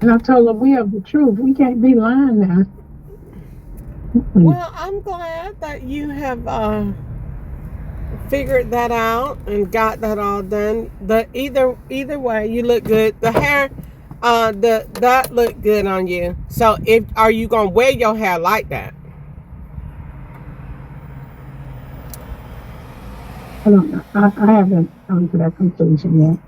And I told her we have the truth. We can't be lying now. Mm. Well, I'm glad that you have figured that out and got that all done. The either way, you look good. The hair, that looked good on you. So, if are you gonna wear your hair like that? I don't know. I haven't come to that conclusion yet.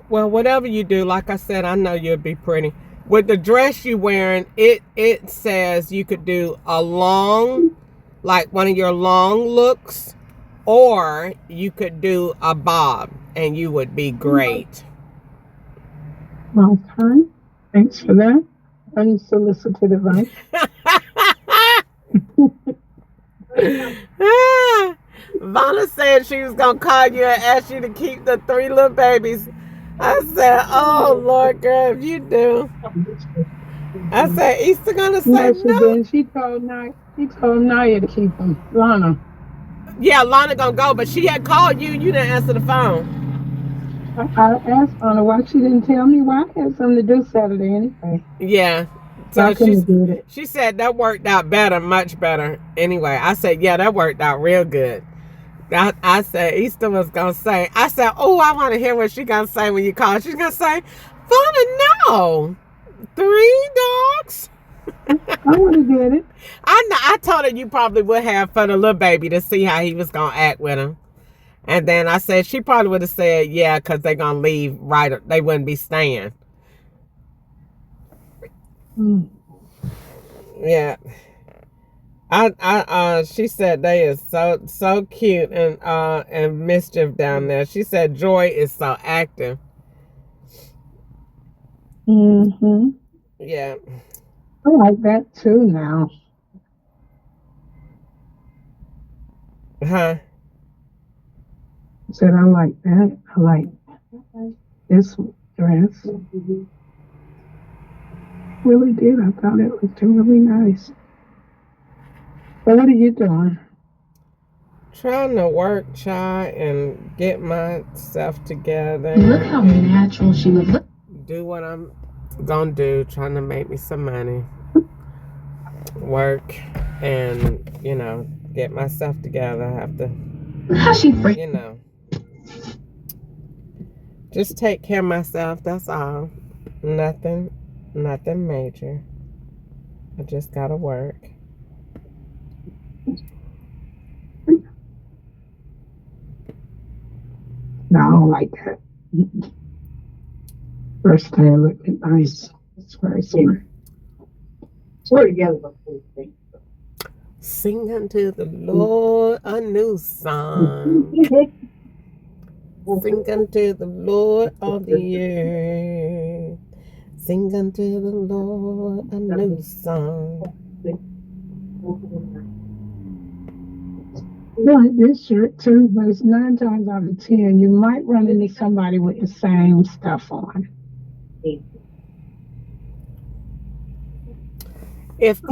Well, whatever you do, like I said, I know you'll be pretty. With the dress you wearing, it says you could do a long, like one of your long looks, or you could do a bob, and you would be great. Well, fine. Thanks for that. Unsolicited advice. Vanna said she was gonna call you and ask you to keep the 3 little babies. I said, "Oh Lord, girl, if you do," I said, "Easter gonna say No, she no." didn't. She told Naya to keep them. Lana. Yeah, Lana gonna go, but she had called you. You didn't answer the phone. I asked Lana why she didn't tell me why I had something to do Saturday anyway. Yeah. So I So couldn't have did it. she said that worked out better, much better. Anyway, I said, yeah, that worked out real good. I said Easter was gonna say. I said, oh, I want to hear what she gonna say when you call. She's gonna say, Vanna, no, 3 dogs. I would have did it. I know. I told her you probably would have for the little baby to see how he was gonna act with him. And then I said she probably would have said, yeah, because they're gonna leave right. They wouldn't be staying. Mm. Yeah. She said they is so cute and mischief down there. She said Joy is so active. Mm-hmm. Yeah. I like that too now. Huh? I said I like that. I like this dress. Really did. I thought it looked really nice. But what are you doing? Trying to work, child, and get myself together. Look how natural she looks. Do what I'm gonna do, trying to make me some money. Work and, get myself together. I have to, How she freak. just take care of myself, that's all. Nothing major. I just gotta work. No, I don't like that. First time looked nice. It's very similar. We're together before we Sing unto the Lord a new song. Sing unto the Lord all the earth. Sing unto the Lord a new song. like this shirt too, but it's 9 times out of 10 you might run into somebody with the same stuff on. If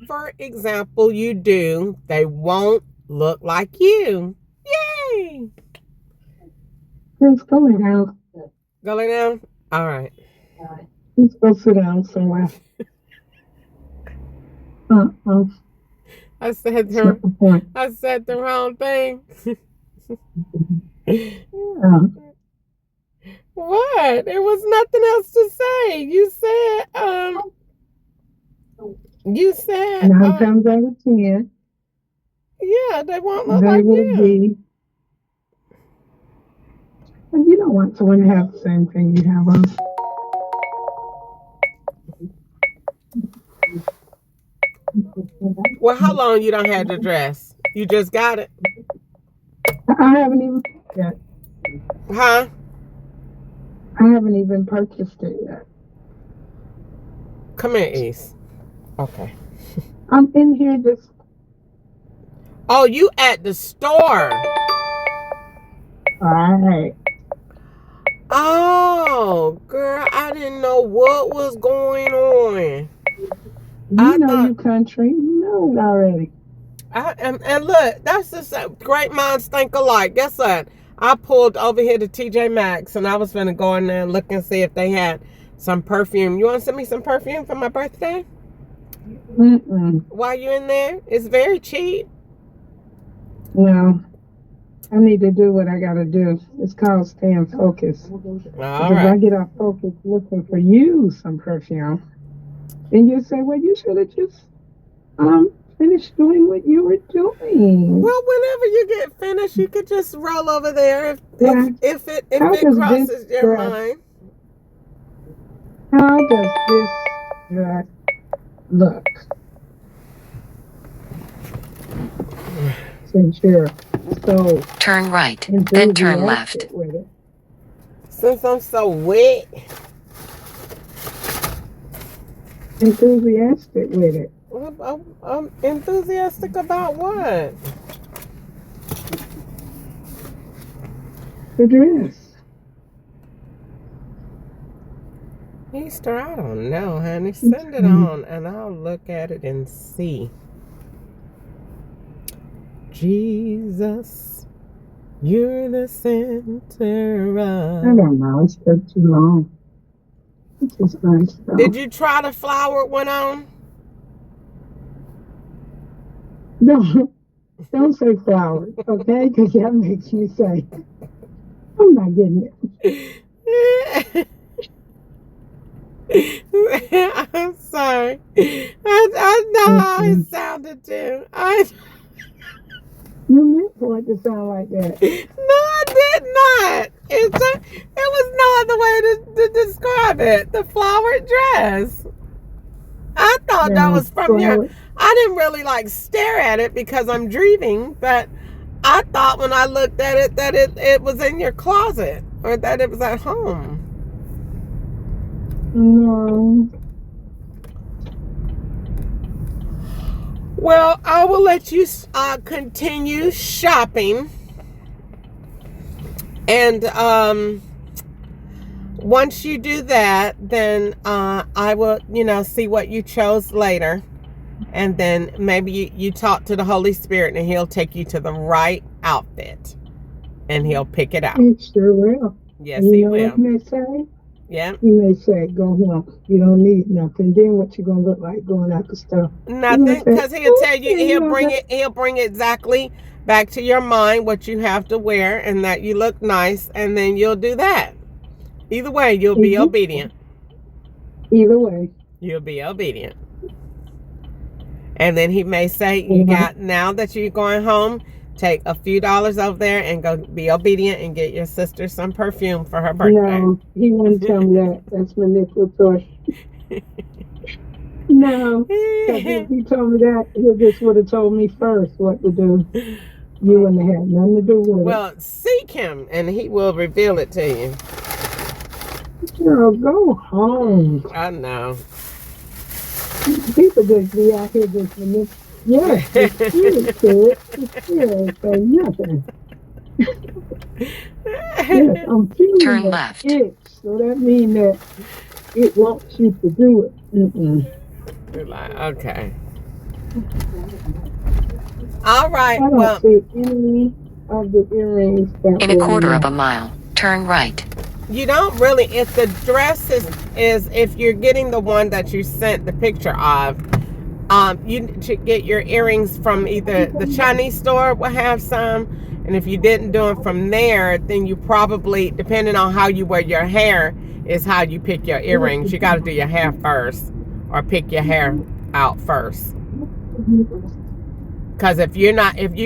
for example you do, they won't look like you. Yay! Let's go lay down. Go lay down? All right. Let's go sit down somewhere. I said the wrong thing. What? There was nothing else to say. You said 9 times out of 10. Yeah, they won't look like you. And you don't want someone to have the same thing you have on. Well, how long you don't have the dress? You just got it? I haven't even yet. Huh? I haven't even purchased it yet. Come here, East. Okay. I'm in here just. Oh, you at the store? All right. Oh, girl, I didn't know what was going on. You know you country. You know it already. And look, that's just great minds think alike. Guess what? I pulled over here to TJ Maxx and I was gonna go in there and look and see if they had some perfume. You want to send me some perfume for my birthday? While you're in there? It's very cheap. No. I need to do what I got to do. It's called staying focused. If I get off focus looking for you some perfume, then you say, well, you should have just finished doing what you were doing. Well, whenever you get finished, you could just roll over there if it crosses your mind. How does this dress look? Since you're so turn right, then turn left. Since I'm so wet. Enthusiastic with it. I'm enthusiastic about what? The dress. Easter, I don't know, honey. Send it on and I'll look at it and see. Jesus, you're the center of... I don't know. It's too long. It's just nice though. Did you try the flowered one on? No, don't say flowered, okay? Because that makes me say, I'm not getting it. I'm sorry. I know how it sounded too. You meant for it to sound like that. No, I did not. It was no other way to describe it. The flowered dress. I thought that was from your... I didn't really like stare at it because I'm dreaming, but I thought when I looked at it that it was in your closet or that it was at home. No. Well, I will let you continue shopping. And once you do that, then I will, see what you chose later. And then maybe you talk to the Holy Spirit and he'll take you to the right outfit. And he'll pick it out. He sure will. Yes, he will. What he may say? Yeah. He may say, go home. You don't need nothing. Then what you going to look like going after stuff? Nothing, because he'll tell you, he'll bring exactly back to your mind what you have to wear and that you look nice, and then you'll do that. Either way, you'll be obedient. Either way. You'll be obedient. And then he may say, now that you're going home, take a few dollars over there and go be obedient and get your sister some perfume for her birthday. No, he wouldn't tell me that. That's manipulatory. No, if he told me that, he just would have told me first what to do. You wouldn't have had nothing to do with it. Well, seek him and he will reveal it to you. Girl, go home. I know. People just be out here just manipulating. Yes, the spirit said. The spirit say nothing. Yes, I'm feeling turn that left. itch, so that means that it wants you to do it. You're like, okay. All right. I don't see any of the earrings that in a quarter of a mile, turn right. You don't really, if the dress is if you're getting the one that you sent the picture of, you should get your earrings from either the Chinese store will have some, and if you didn't do them from there, then you probably, depending on how you wear your hair, is how you pick your earrings. You got to do your hair first, or pick your hair out first. Because if you're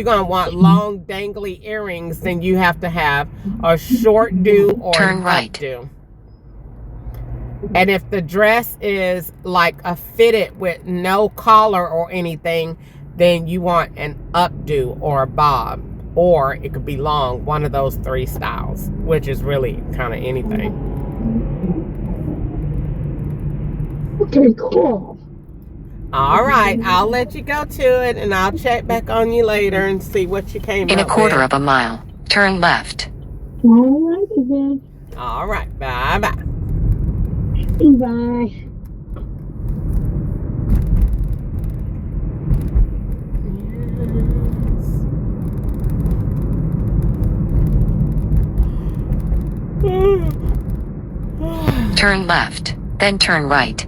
gonna want long dangly earrings, then you have to have a short do or turn an right. updo. And if the dress is like a fitted with no collar or anything, then you want an updo or a bob, or it could be long, one of those three styles, which is really kind of anything. Okay, cool. All right, I'll let you go to it, and I'll check back on you later and see what you came up with. In a quarter of a mile, turn left. All right, then. All right, bye-bye. Bye. Turn left. then turn right.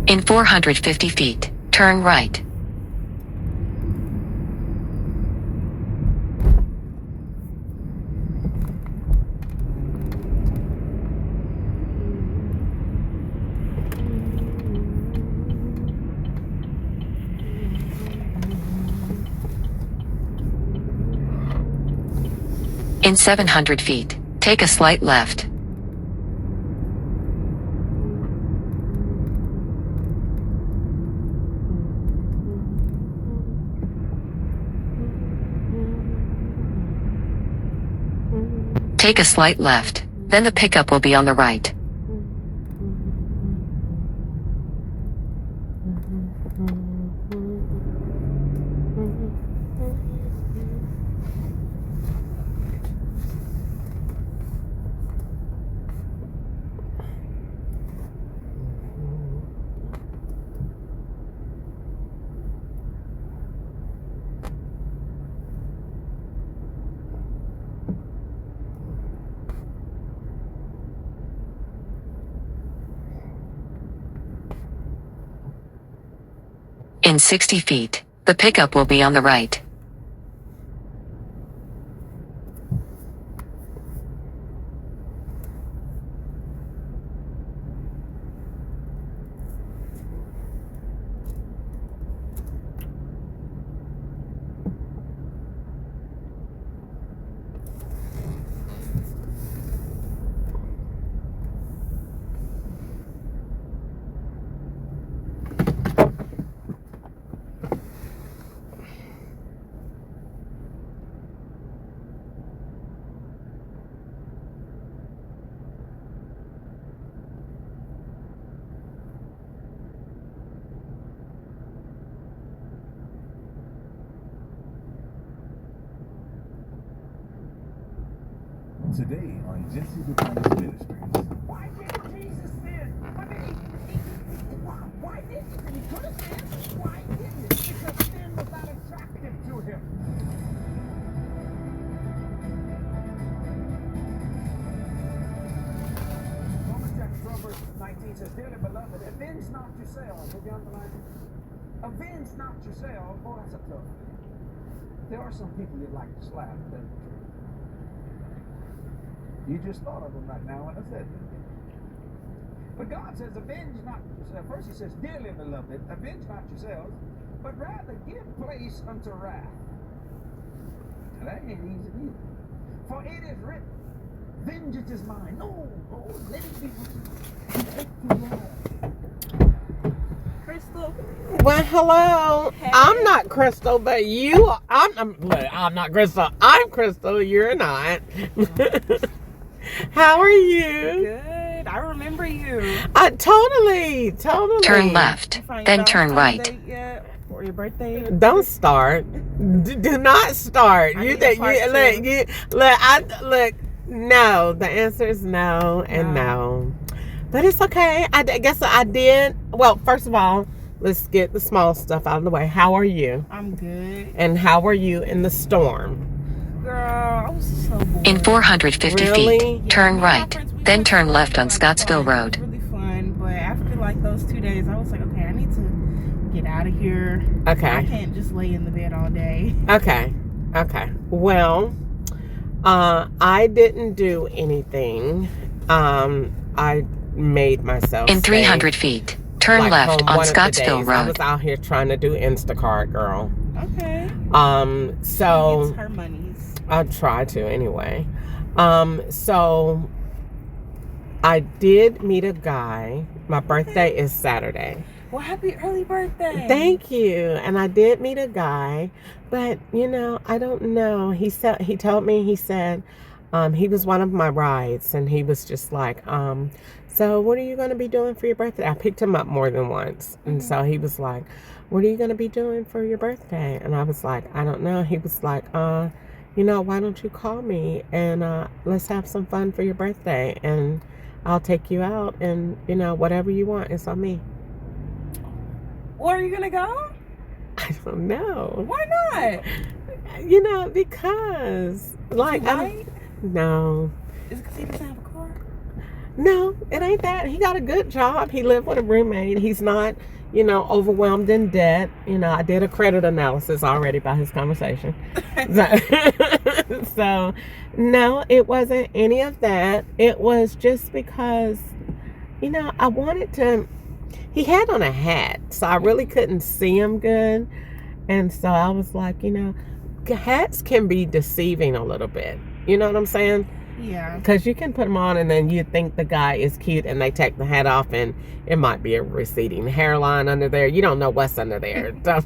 In 450 feet, turn right. In 700 feet, take a slight left. Take a slight left, then the pickup will be on the right. In 60 feet, the pickup will be on the right. Today on Jesse Duplantis Ministries. Why didn't Jesus sin? I mean, why didn't he? Could have sinned. Why didn't he? Because sin was not attractive to him. Romans chapter 12, verse 19 says, "Dearly beloved, avenge not yourselves." Have you underlined it? Avenge not yourselves. Oh, that's a tough thing. There are some people you'd like to slap, but you just thought of them right now when I said that. But God says, avenge not yourselves. First he says, dearly beloved, avenge not yourselves, but rather give place unto wrath. Now that ain't easy either. For it is written, vengeance is mine. No, let it be written. Take too long. Crystal. Well, hello. Hey. I'm not Crystal, but you are. I'm not Crystal. I'm Crystal. You're not. How are you? Good. I remember you. Totally. Turn left, then turn right. For your birthday. Don't start. Do not start. I You need think a part two. look. No, the answer is no and no. But it's okay. I guess I did. Well, first of all, let's get the small stuff out of the way. How are you? I'm good. And how were you in the storm? Girl, I was so bored. In 450 Really? feet, turn right, then turn left on Scottsville Road. It was really fun, but after like those 2 days, I was like, okay, I need to get out of here. Okay. I can't just lay in the bed all day. Okay. Well, I didn't do anything. I made myself In stay, 300 feet, turn like, left home on one of the Scottsville days. I was Road. out here trying to do Instacart, girl. Okay. So It's her monies. I try to anyway. So I did meet a guy. My birthday is Saturday. Well, happy early birthday. Thank you. And I did meet a guy, but I don't know. He said he told me he was one of my rides, and he was just like, so what are you going to be doing for your birthday? I picked him up more than once. And so he was like, what are you going to be doing for your birthday? And I was like, I don't know. He was like, why don't you call me and let's have some fun for your birthday, and I'll take you out, and whatever you want, it's on me. Where are you gonna go? I don't know. Why not? You know, because like no. Is it because he doesn't have a car? No, it ain't that. He got a good job. He lived with a roommate. He's not, you know, overwhelmed in debt. You know, I did a credit analysis already by his conversation. So, no, it wasn't any of that. It was just because, you know, I wanted to. He had on a hat, so I really couldn't see him good. And so I was like, you know, hats can be deceiving a little bit. You know what I'm saying? Yeah. Because you can put them on and then you think the guy is cute and they take the hat off and it might be a receding hairline under there. You don't know what's under there. So,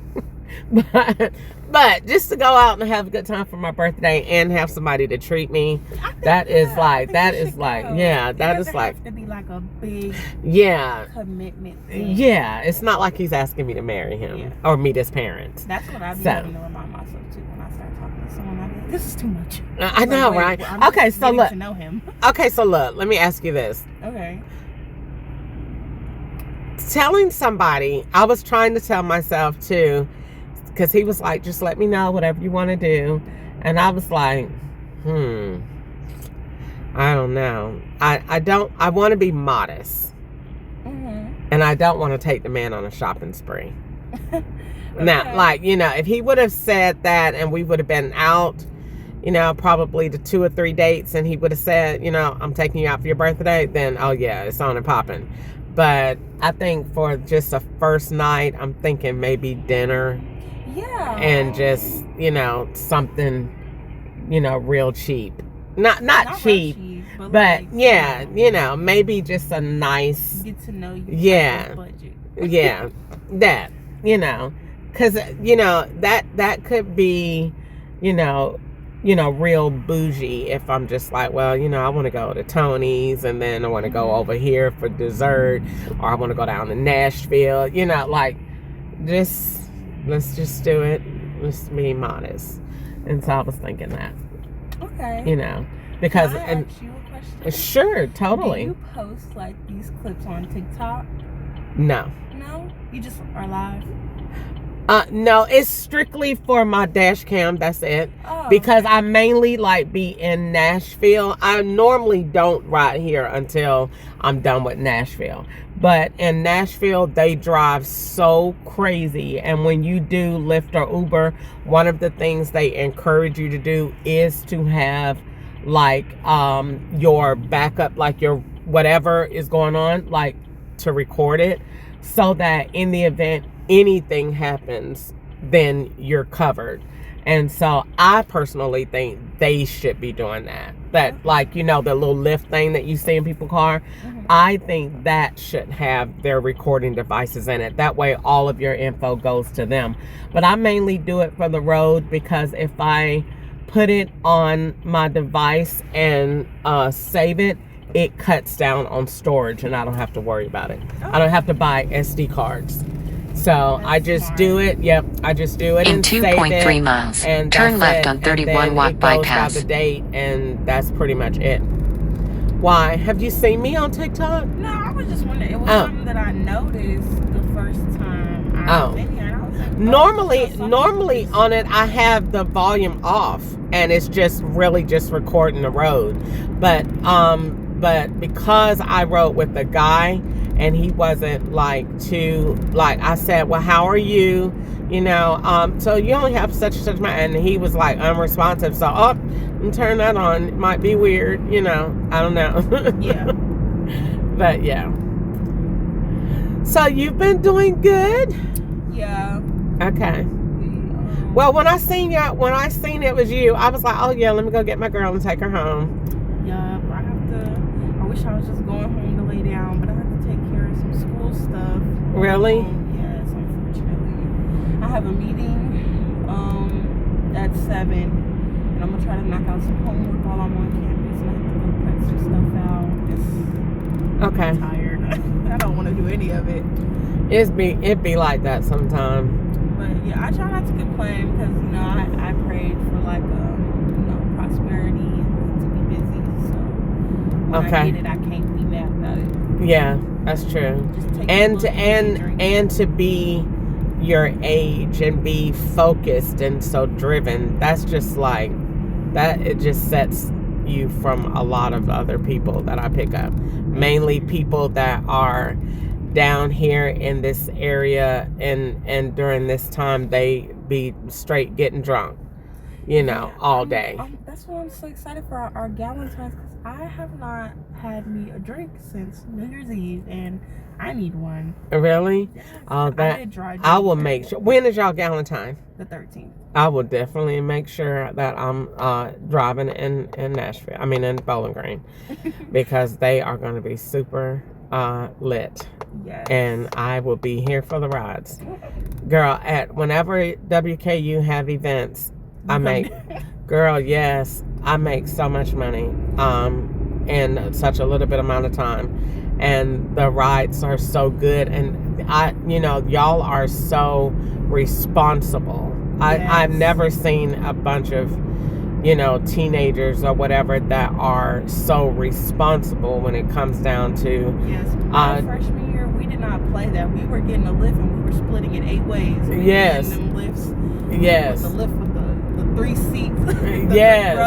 but just to go out and have a good time for my birthday and have somebody to treat me, that is like to be like a big commitment thing. Yeah, it's not like he's asking me to marry him or meet his parents. That's what I've been having to remind myself too when I start talking to someone. I'm like, this is too much. I know, right? I'm okay, so look. To know him. Okay, so look. Let me ask you this. Okay. Telling somebody, I was trying to tell myself too, because he was like, just let me know whatever you want to do. And I was like, I don't know. I want to be modest. And I don't want to take the man on a shopping spree. Okay. Now, like, you know, if he would have said that and we would have been out, you know, probably the 2 or 3 dates, and he would have said, you know, I'm taking you out for your birthday, then, oh yeah, it's on and popping. But I think for just a first night, I'm thinking maybe dinner. Yeah. And just, you know, something, you know, real cheap. Not cheap, but like, yeah, you know, maybe just a nice. Get to know you. Yeah. Budget. Yeah. That, you know, because, you know, that could be, you know, real bougie if I'm just like, well, you know, I want to go to Tony's and then I want to go over here for dessert, or I want to go down to Nashville, you know, like, let's just do it. Let's be modest. And so I was thinking that. Okay. You know, because. Can I ask you a question? Sure, totally. Do you post like these clips on TikTok? No. No? You just are live? No, it's strictly for my dash cam. That's it. Oh, because I mainly like be in Nashville. I normally don't ride here until I'm done with Nashville. But in Nashville, they drive so crazy. And when you do Lyft or Uber, one of the things they encourage you to do is to have like your backup, like your whatever is going on, like to record it, so that in the event anything happens, then you're covered. And so I personally think they should be doing that. But like, you know, the little Lyft thing that you see in people's car, I think that should have their recording devices in it. That way all of your info goes to them. But I mainly do it for the road, because if I put it on my device and save it, it cuts down on storage and I don't have to worry about it. I don't have to buy SD cards. So I just do it. Yep, I just do it in 2.3 miles. And turn left on 31 Watt bypass. By the date, and that's pretty much it. Why? Have you seen me on TikTok? No, I was just wondering. It was something that I noticed the first time I was in here. And I was like, normally on it, I have the volume off, and it's just really just recording the road. But because I rode with the guy, and he wasn't like too, like, I said, well, how are you? You know, so you only have such and such amount, and he was like unresponsive. So, I'm turning that on. It might be weird, you know. I don't know. Yeah. But yeah. So you've been doing good? Yeah. Okay. Well, when I seen it was you, I was like, oh yeah, let me go get my girl and take her home. Yeah, I wish I was just going home to lay down, but I have to take care of some school stuff. Really? Yes, unfortunately. I have a meeting at 7, and I'm gonna try to knock out some homework while I'm on campus, and I have to go print some stuff out. I'm tired. I don't want to do any of it. It be like that sometimes. But yeah, I try not to complain, because you know I prayed for like prosperity and to be busy. So when I get it, I can't be mad about it. Yeah, that's true. And to be your age and be focused and so driven, that's just like that. It just sets you from a lot of other people that I pick up, mainly people that are down here in this area, and during this time they be straight getting drunk, all day. That's why I'm so excited for our Galentine's, because I have not had me a drink since New Year's Eve, and I need one. Really? Yes, That I will make sure. When is y'all Galentine? The 13th. I will definitely make sure that I'm driving in Nashville. I mean in Bowling Green, because they are going to be super lit. Yes. And I will be here for the rides, girl. Whenever WKU have events, I make so much money in such a little bit amount of time, and the rides are so good, and y'all are so responsible. Yes. I've never seen a bunch of teenagers or whatever that are so responsible when it comes down to my freshman year. We did not play that. We were getting a lift and we were splitting it 8 ways. Yes. Them lifts. Yes. The lift with the 3 seats. Yes.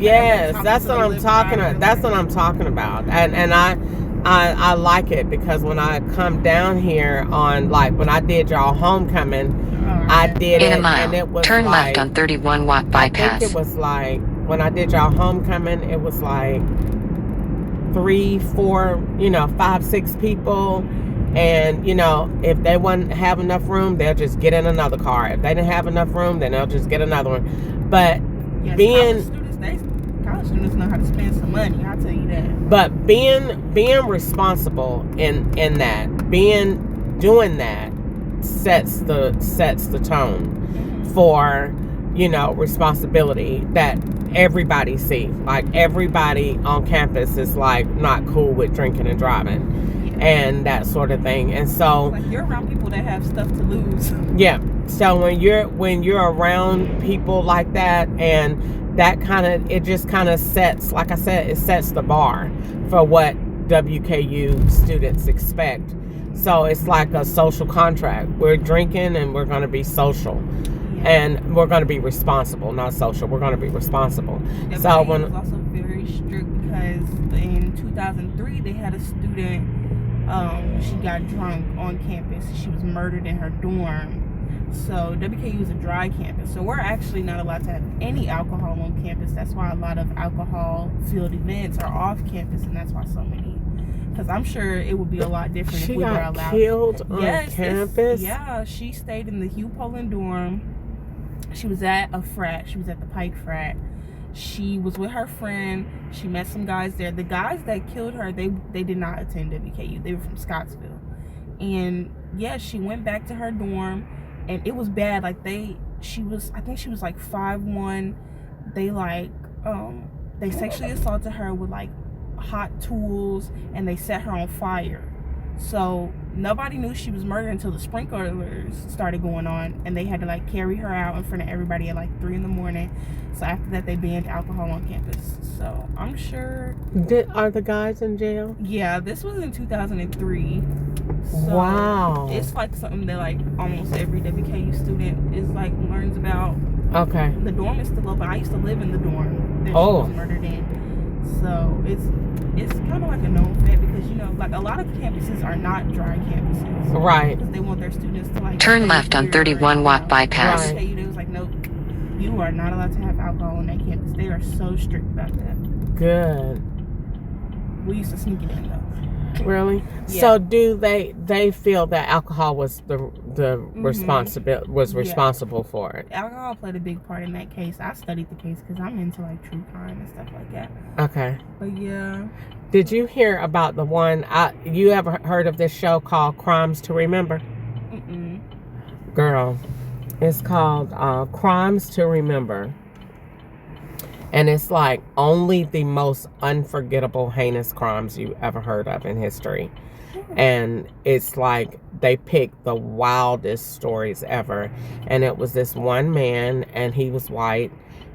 Yes. That's what I'm talking about. That's what I'm talking about. And I like it, because when I come down here on, like, when I did y'all homecoming, I did in it, a mile, and it was turn like, left on 31 Watt bypass. I think it was like, when I did y'all homecoming, it was like 3, 4, 5, 6 people. And, if they wouldn't have enough room, they'll just get in another car. If they didn't have enough room, then they'll just get another one. But college students know how to spend some money, I'll tell you that. But being responsible in that, doing that sets the tone for, responsibility that everybody sees. Like, everybody on campus is like not cool with drinking and driving. And that sort of thing. And so like, you're around people that have stuff to lose. Yeah. So when you're around people like that, and that it just kind of sets, like I said, it sets the bar for what WKU students expect. So it's like a social contract. We're drinking and we're going to be social. And we're going to be responsible, not social. We're going to be responsible. So when was also very strict, because in 2003 they had a student. She got drunk on campus. She was murdered in her dorm. So WKU is a dry campus. So we're actually not allowed to have any alcohol on campus. That's why a lot of alcohol-filled events are off campus, and that's why so many. Because I'm sure it would be a lot different if we were allowed. She got killed on campus? Yeah, she stayed in the Hugh Poland dorm. She was at a frat. She was at the Pike frat. She was with her friend. She met some guys there. The guys that killed her, they did not attend WKU. They were from Scottsville. And yeah, she went back to her dorm, and it was bad. Like, I think she was like 5'1". They sexually assaulted her with like hot tools, and they set her on fire. So nobody knew she was murdered until the sprinklers started going on, and they had to like carry her out in front of everybody at like 3 a.m. So after that, they banned alcohol on campus. So I'm sure. Are the guys in jail? Yeah, this was in 2003. So wow. It's like something that like almost every WKU student is like learns about. Okay. The dorm is still open. I used to live in the dorm that she was murdered in. So it's kind of like a known fact, because like a lot of campuses are not dry campuses, right? Because they want their students to like turn left on 31 Watt bypass. Right. They was like, nope, you are not allowed to have alcohol on that campus. They are so strict about that. Good. We used to sneak it in though. Really? Yeah. So do they feel that alcohol was the responsible for it? Alcohol played a big part in that case. I studied the case because I'm into like true crime and stuff like that. Okay. But yeah. Did you hear about the one? You ever heard of this show called Crimes to Remember? Mm-mm. Girl, it's called Crimes to Remember. And it's like only the most unforgettable, heinous crimes you ever heard of in history. And it's like they picked the wildest stories ever. And it was this one man, and he was white,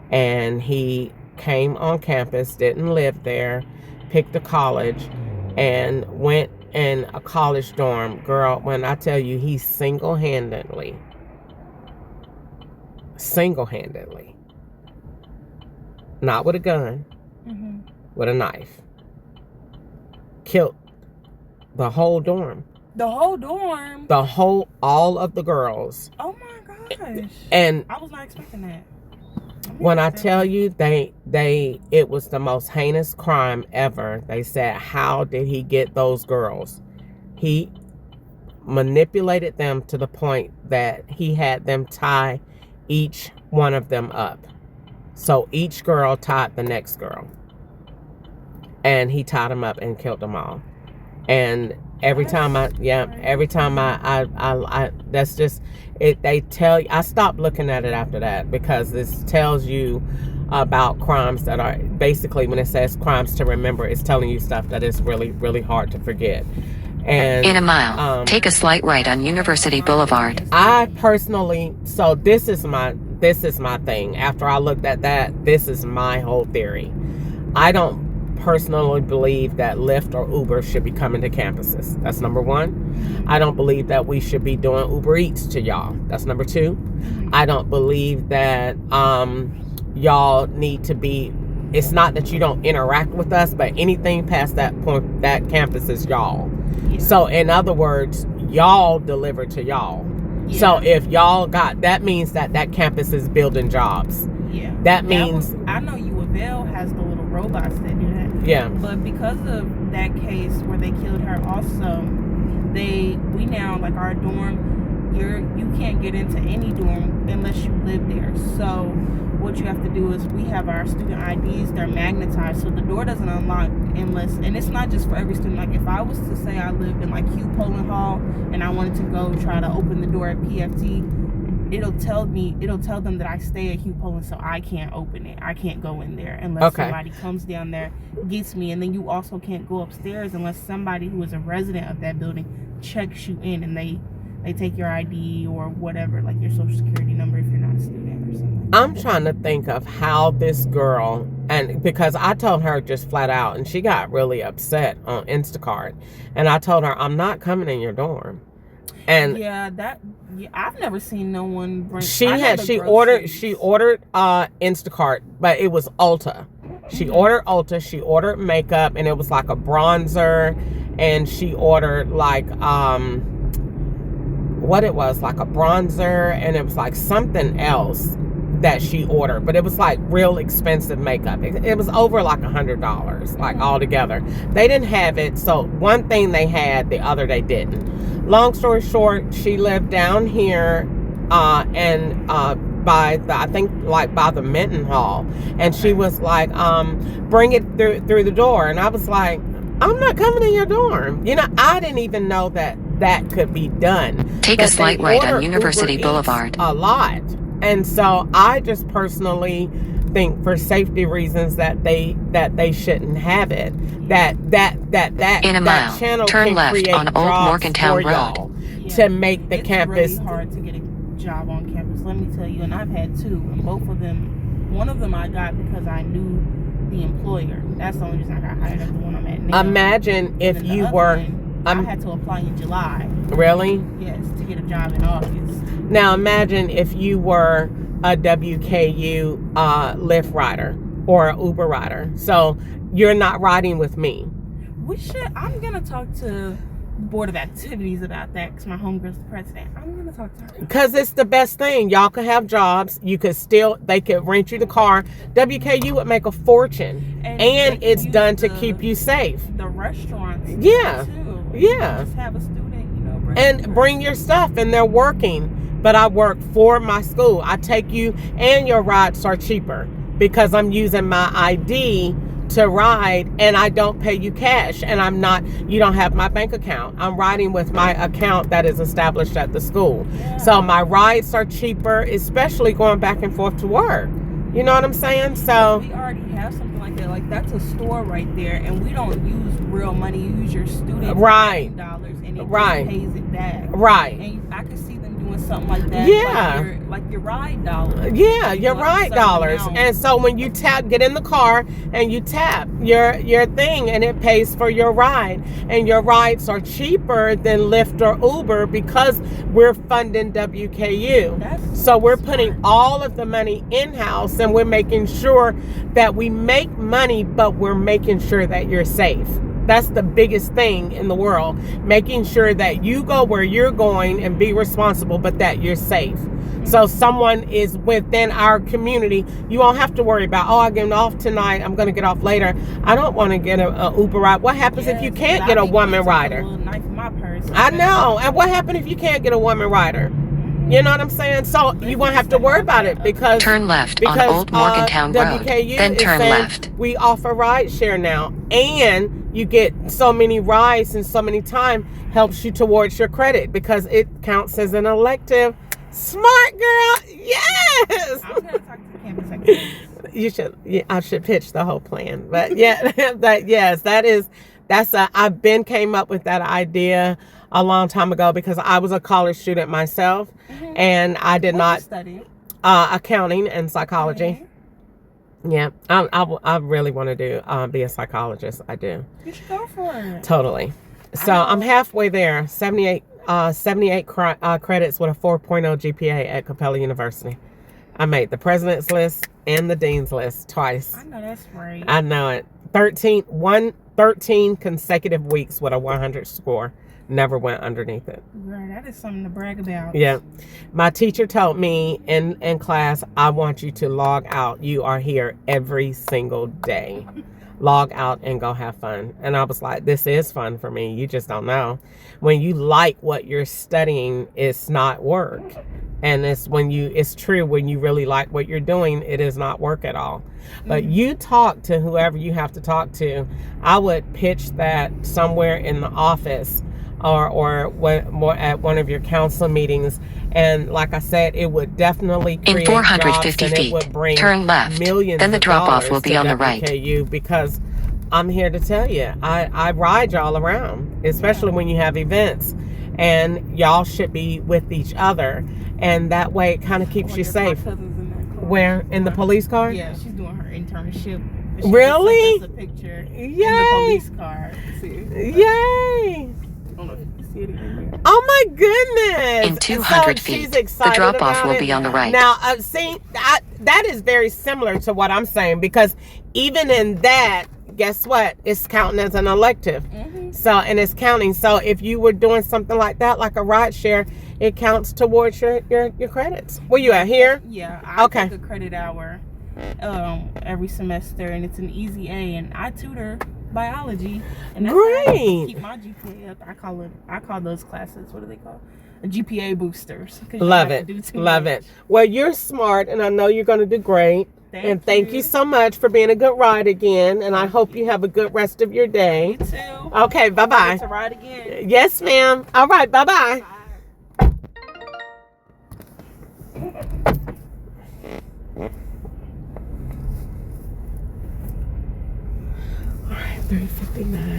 and he came on campus, didn't live there, picked a college, and went in a college dorm, girl, when I tell you he single-handedly, not with a gun, with a knife, killed the whole dorm. The whole dorm? All of the girls. Oh my gosh. And I was not expecting that. When I tell you it was the most heinous crime ever. They said, how did he get those girls? He manipulated them to the point that he had them tie each one of them up. So each girl tied the next girl. And he tied them up and killed them all. And every time I that's just it. They tell you, I stopped looking at it after that, because this tells you about crimes that are basically, when it says crimes to remember, it's telling you stuff that is really, really hard to forget. And in a mile, take a slight right on University Boulevard. I personally, so this is my thing. After I looked at that, this is my whole theory. I don't personally believe that Lyft or Uber should be coming to campuses. That's number one. I don't believe that we should be doing Uber Eats to y'all. That's number two. I don't believe that y'all need to be, it's not that you don't interact with us, but anything past that point, that campus is y'all. Yeah. So in other words, y'all deliver to y'all. Yeah. So if y'all got, that means that campus is building jobs. Yeah. That means, I know U of L has the little robots that do that. Yeah. But because of that case where they killed her also, we now, like our dorm, you can't get into any dorm unless you live there. So what you have to do is, we have our student IDs, they're magnetized, so the door doesn't unlock unless, and it's not just for every student. Like if I was to say I lived in like Hugh Poland Hall and I wanted to go try to open the door at PFT, it'll tell them that I stay at Hugh Poland, so I can't open it. I can't go in there unless somebody comes down there, gets me. And then you also can't go upstairs unless somebody who is a resident of that building checks you in, and they take your ID or whatever, like your social security number if you're not a student or something. I'm trying to think of how this girl, and because I told her just flat out, and she got really upset on Instacart, and I told her, I'm not coming in your dorm. And I've never seen no one bring. She ordered Instacart, but it was Ulta. She ordered Ulta. She ordered makeup, and it was like a bronzer, and she ordered like what it was, like a bronzer, and it was like something else that she ordered, but it was like real expensive makeup. It was over like $100, like altogether. They didn't have it, so one thing they had, the other they didn't. Long story short, she lived down here and by the Minton Hall, and she was like, bring it through the door, and I was like, I'm not coming in your dorm. You know, I didn't even know that could be done. Take a slight right on University Boulevard. A lot. And so I just personally think, for safety reasons, that they shouldn't have it. That in a mile, channel turn can left create on Old Morgantown Road. To make the campus. It's really hard to get a job on campus, let me tell you. And I've had two, and both of them, one of them I got because I knew the employer. That's the only reason I got hired at the one I'm at now. Imagine if you were. I had to apply in July. Really? Yes, to get a job in August. Now imagine if you were a WKU Lyft rider or an Uber rider. So you're not riding with me. I'm going to talk to Board of Activities about that, because my homegirl's the president. I'm going to talk to her. Because it's the best thing. Y'all could have jobs. They could rent you the car. WKU would make a fortune. And it's done to keep you safe. The restaurants. Yeah. Too. Yeah. Just have a student, bring your stuff, and they're working. But I work for my school. I take you, and your rides are cheaper because I'm using my ID to ride, and I don't pay you cash, and you don't have my bank account. I'm riding with my account that is established at the school. Yeah. So my rides are cheaper, especially going back and forth to work. You know what I'm saying? So we already have something like that. Like, that's a store right there, and we don't use real money. You use your student right dollars, and it right just pays it back. Right. And I can see them doing with something like that. Yeah. Like your ride dollars. Yeah, your Like ride $7 dollars. now. And so when you get in the car and you tap your thing, and it pays for your ride. And your rides are cheaper than Lyft or Uber because we're funding WKU. So we're putting all of the money in-house, and we're making sure that we make money, but we're making sure that you're safe. That's the biggest thing in the world. Making sure that you go where you're going and be responsible, but that you're safe. So someone is within our community, you won't have to worry about, oh, I get off tonight, I'm going to get off later. I don't want to get a Uber ride. What happens if you can't get a woman rider? I know. And what happens if you can't get a woman rider? You know what I'm saying? So you won't have to worry about it because Turn left on Old Morgantown Road, WKU then is turn saying left. we offer ride share now, and you get so many rides and so many time helps you towards your credit because it counts as an elective. Smart girl, yes. I'm gonna talk to the campus secretary. You should. Yeah, I should pitch the whole plan, but yeah, I've been came up with that idea a long time ago because I was a college student myself, and I did not study accounting and psychology. Yeah, I really want to do be a psychologist. I do. You should go for it. Totally. So I'm halfway there. 78 credits with a 4.0 GPA at Capella University. I made the president's list and the dean's list twice. I know that's right. I know it. 13 consecutive weeks with a 100 score. Never went underneath it. Girl, that is something to brag about. Yeah. My teacher told me in class, I want you to log out. You are here every single day. Log out and go have fun. And I was like, this is fun for me. You just don't know. When you like what you're studying, it's not work. And it's true when you really like what you're doing, it is not work at all. But you talk to whoever you have to talk to. I would pitch that somewhere in the office or at one of your council meetings. And like I said, it would definitely create In 450 jobs, and it would feet, bring turn left. millions Then the of drop-off dollars will be to on the right. WKU, because I'm here to tell you, I ride y'all around, especially when you have events, and y'all should be with each other, and that way it kind of keeps you safe. Where? In the police car? Yeah, she's doing her internship. She Really? just sent us a picture Yay! in the police car. See? Yay! I don't know if you can see it in here. Oh my goodness! In 200 So feet, she's the excited drop-off about will it. be on the right. Now, see, that is very similar to what I'm saying, because even in that, guess what? It's counting as an elective. So, and it's counting. So if you were doing something like that, like a ride share, it counts towards your credits. Where you at, here? Yeah, I Okay. take a credit hour every semester, and it's an easy A, and I tutor biology, and that's how I Great. keep my GPA up. I call those classes, what do they call? GPA boosters. 'Cause you Love don't have to do it. too Love much. it. Well, you're smart, and I know you're going to do great. And thank you so much for being a good ride again. And I hope you have a good rest of your day. You too. Okay, bye-bye. Get to ride again. Yes, ma'am. All right, bye-bye. All right, 3:59.